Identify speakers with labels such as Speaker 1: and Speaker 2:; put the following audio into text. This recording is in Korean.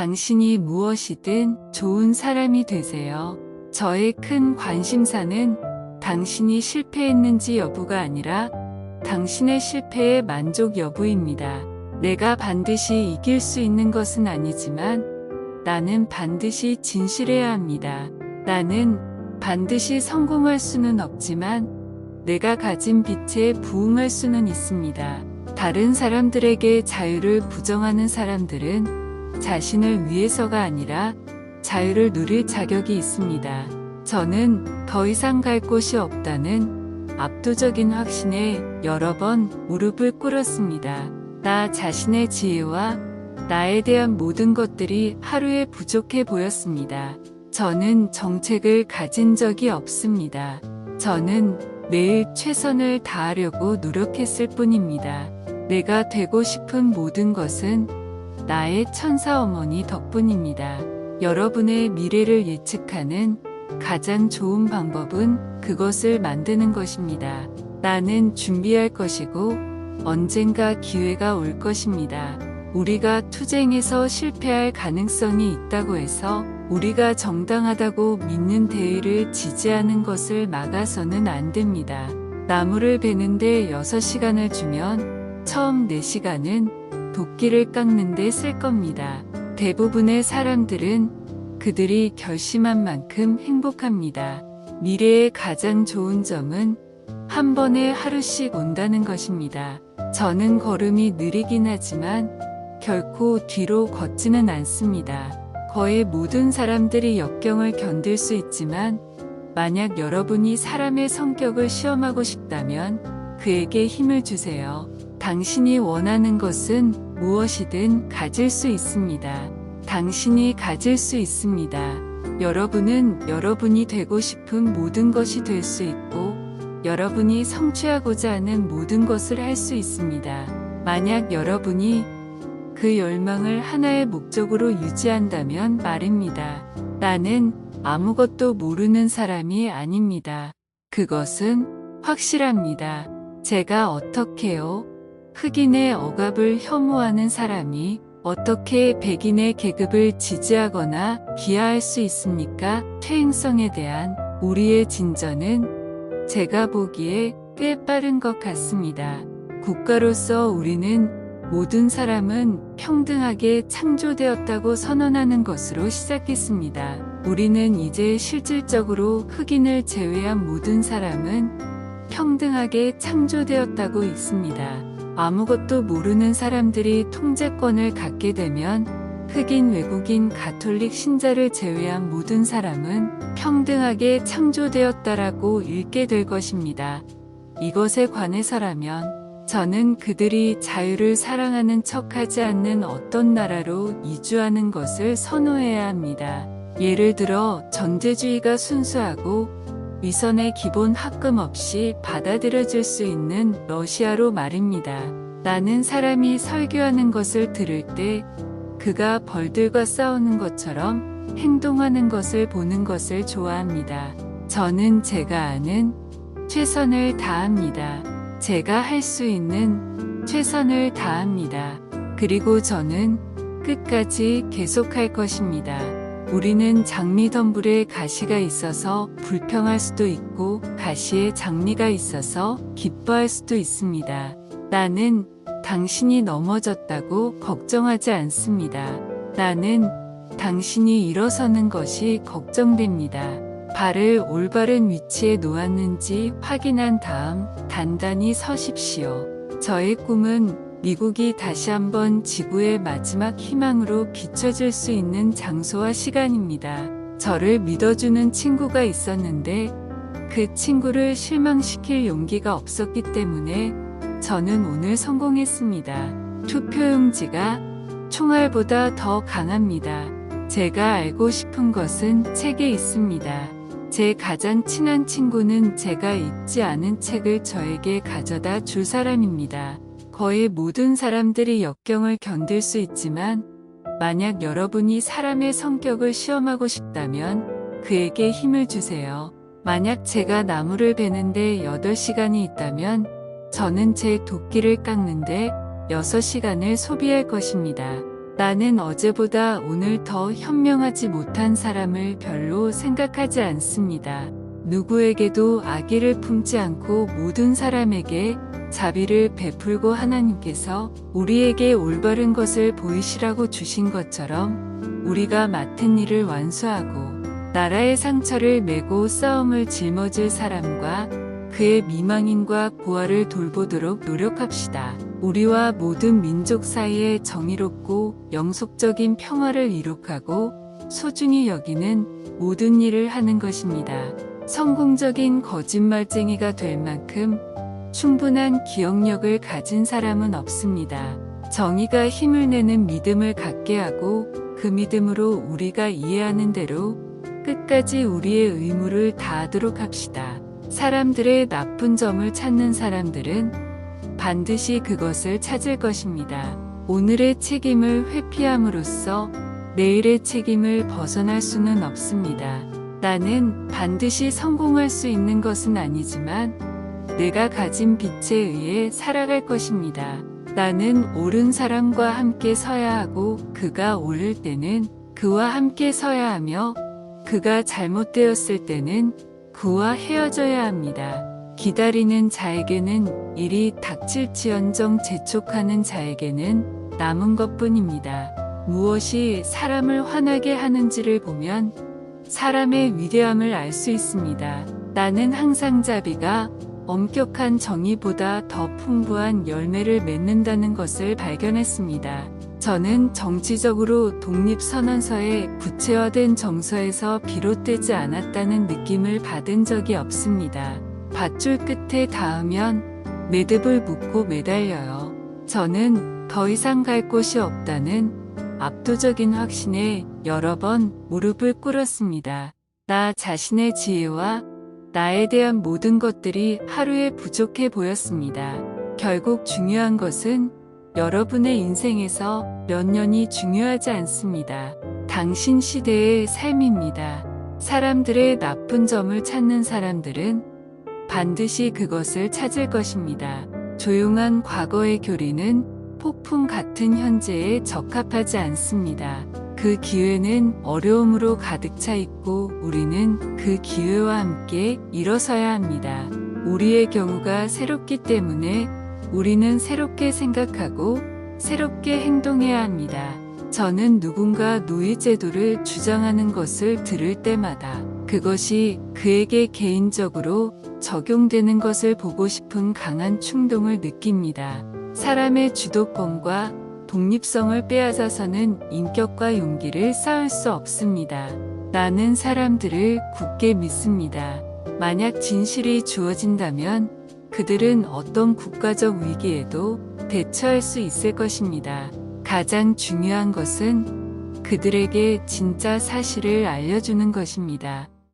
Speaker 1: 당신이 무엇이든 좋은 사람이 되세요. 저의 큰 관심사는 당신이 실패했는지 여부가 아니라 당신의 실패의 만족 여부입니다. 내가 반드시 이길 수 있는 것은 아니지만 나는 반드시 진실해야 합니다. 나는 반드시 성공할 수는 없지만 내가 가진 빛에 부응할 수는 있습니다. 다른 사람들에게 자유를 부정하는 사람들은 자신을 위해서가 아니라 자유를 누릴 자격이 있습니다. 저는 더 이상 갈 곳이 없다는 압도적인 확신에 여러 번 무릎을 꿇었습니다. 나 자신의 지혜와 나에 대한 모든 것들이 하루에 부족해 보였습니다. 저는 정책을 가진 적이 없습니다. 저는 매일 최선을 다하려고 노력했을 뿐입니다. 내가 되고 싶은 모든 것은 나의 천사 어머니 덕분입니다. 여러분의 미래를 예측하는 가장 좋은 방법은 그것을 만드는 것입니다. 나는 준비할 것이고 언젠가 기회가 올 것입니다. 우리가 투쟁에서 실패할 가능성이 있다고 해서 우리가 정당하다고 믿는 대의를 지지하는 것을 막아서는 안 됩니다. 나무를 베는데 6시간을 주면 처음 4시간은 도끼를 깎는 데 쓸 겁니다. 대부분의 사람들은 그들이 결심한 만큼 행복합니다. 미래의 가장 좋은 점은 한 번에 하루씩 온다는 것입니다. 저는 걸음이 느리긴 하지만 결코 뒤로 걷지는 않습니다. 거의 모든 사람들이 역경을 견딜 수 있지만 만약 여러분이 사람의 성격을 시험하고 싶다면 그에게 힘을 주세요. 당신이 원하는 것은 무엇이든 가질 수 있습니다. 당신이 가질 수 있습니다. 여러분은 여러분이 되고 싶은 모든 것이 될 수 있고 여러분이 성취하고자 하는 모든 것을 할 수 있습니다. 만약 여러분이 그 열망을 하나의 목적으로 유지한다면 말입니다. 나는 아무것도 모르는 사람이 아닙니다. 그것은 확실합니다. 제가 어떻게요? 흑인의 억압을 혐오하는 사람이 어떻게 백인의 계급을 지지하거나 비하할 수 있습니까? 퇴행성에 대한 우리의 진전은 제가 보기에 꽤 빠른 것 같습니다. 국가로서 우리는 모든 사람은 평등하게 창조되었다고 선언하는 것으로 시작했습니다. 우리는 이제 실질적으로 흑인을 제외한 모든 사람은 평등하게 창조되었다고 있습니다. 아무것도 모르는 사람들이 통제권을 갖게 되면 흑인, 외국인, 가톨릭 신자를 제외한 모든 사람은 평등하게 창조되었다라고 읽게 될 것입니다. 이것에 관해서라면 저는 그들이 자유를 사랑하는 척하지 않는 어떤 나라로 이주하는 것을 선호해야 합니다. 예를 들어 전제주의가 순수하고 위선의 기본 합금 없이 받아들여질 수 있는 러시아로 말입니다. 나는 사람이 설교하는 것을 들을 때 그가 벌들과 싸우는 것처럼 행동하는 것을 보는 것을 좋아합니다. 저는 제가 아는 최선을 다합니다. 제가 할 수 있는 최선을 다합니다. 그리고 저는 끝까지 계속할 것입니다. 우리는 장미덤불에 가시가 있어서 불평할 수도 있고 가시에 장미가 있어서 기뻐할 수도 있습니다. 나는 당신이 넘어졌다고 걱정하지 않습니다. 나는 당신이 일어서는 것이 걱정됩니다. 발을 올바른 위치에 놓았는지 확인한 다음 단단히 서십시오. 저의 꿈은 미국이 다시 한번 지구의 마지막 희망으로 비춰질 수 있는 장소와 시간입니다. 저를 믿어주는 친구가 있었는데 그 친구를 실망시킬 용기가 없었기 때문에 저는 오늘 성공했습니다. 투표용지가 총알보다 더 강합니다. 제가 알고 싶은 것은 책에 있습니다. 제 가장 친한 친구는 제가 읽지 않은 책을 저에게 가져다 줄 사람입니다. 거의 모든 사람들이 역경을 견딜 수 있지만 만약 여러분이 사람의 성격을 시험하고 싶다면 그에게 힘을 주세요. 만약 제가 나무를 베는데 8시간이 있다면 저는 제 도끼를 깎는데 6시간을 소비할 것입니다. 나는 어제보다 오늘 더 현명하지 못한 사람을 별로 생각하지 않습니다. 누구에게도 악의를 품지 않고 모든 사람에게 자비를 베풀고 하나님께서 우리에게 올바른 것을 보이시라고 주신 것처럼 우리가 맡은 일을 완수하고 나라의 상처를 메고 싸움을 짊어질 사람과 그의 미망인과 고아를 돌보도록 노력합시다. 우리와 모든 민족 사이에 정의롭고 영속적인 평화를 이룩하고 소중히 여기는 모든 일을 하는 것입니다. 성공적인 거짓말쟁이가 될 만큼 충분한 기억력을 가진 사람은 없습니다. 정의가 힘을 내는 믿음을 갖게 하고 그 믿음으로 우리가 이해하는 대로 끝까지 우리의 의무를 다하도록 합시다. 사람들의 나쁜 점을 찾는 사람들은 반드시 그것을 찾을 것입니다. 오늘의 책임을 회피함으로써 내일의 책임을 벗어날 수는 없습니다. 나는 반드시 성공할 수 있는 것은 아니지만 내가 가진 빛에 의해 살아갈 것입니다. 나는 옳은 사람과 함께 서야 하고 그가 옳을 때는 그와 함께 서야 하며 그가 잘못되었을 때는 그와 헤어져야 합니다. 기다리는 자에게는 일이 닥칠지언정 재촉하는 자에게는 남은 것뿐입니다. 무엇이 사람을 화나게 하는지를 보면 사람의 위대함을 알 수 있습니다. 나는 항상 자비가 엄격한 정의보다 더 풍부한 열매를 맺는다는 것을 발견했습니다. 저는 정치적으로 독립선언서의 구체화된 정서에서 비롯되지 않았다는 느낌을 받은 적이 없습니다. 밧줄 끝에 닿으면 매듭을 묶고 매달려요. 저는 더 이상 갈 곳이 없다는 압도적인 확신에 여러 번 무릎을 꿇었습니다. 나 자신의 지혜와 나에 대한 모든 것들이 하루에 부족해 보였습니다. 결국 중요한 것은 여러분의 인생에서 몇 년이 중요하지 않습니다. 당신 시대의 삶입니다. 사람들의 나쁜 점을 찾는 사람들은 반드시 그것을 찾을 것입니다. 조용한 과거의 교리는 폭풍 같은 현재에 적합하지 않습니다. 그 기회는 어려움으로 가득 차 있고 우리는 그 기회와 함께 일어서야 합니다. 우리의 경우가 새롭기 때문에 우리는 새롭게 생각하고 새롭게 행동해야 합니다. 저는 누군가 노예제도를 주장하는 것을 들을 때마다 그것이 그에게 개인적으로 적용되는 것을 보고 싶은 강한 충동을 느낍니다. 사람의 주도권과 독립성을 빼앗아서는 인격과 용기를 쌓을 수 없습니다. 나는 사람들을 굳게 믿습니다. 만약 진실이 주어진다면 그들은 어떤 국가적 위기에도 대처할 수 있을 것입니다. 가장 중요한 것은 그들에게 진짜 사실을 알려주는 것입니다.